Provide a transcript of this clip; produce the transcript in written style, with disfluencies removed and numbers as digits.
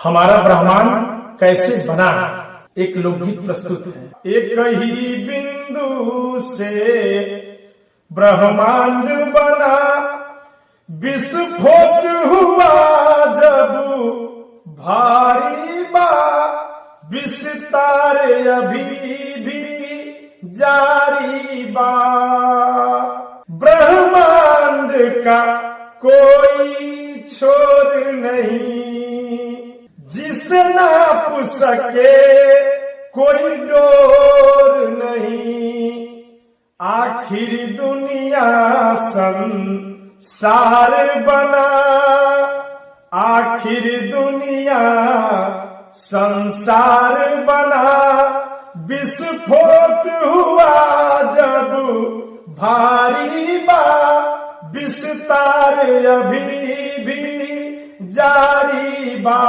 हमारा ब्रह्मांड कैसे बना, एक लोकगीत प्रस्तुत है। एक ही बिंदु से ब्रह्मांड बना, विस्फोट हुआ जब भारी बा, विस्तार अभी भी जारी बा। ब्रह्मांड का कोई छोर नहीं, जिसे नाप सके कोई डोर नहीं। आखिर दुनिया संसार बना, आखिर दुनिया संसार बना, विस्फोट हुआ जब भारी बा, विस्तार अभी भी जारी बा।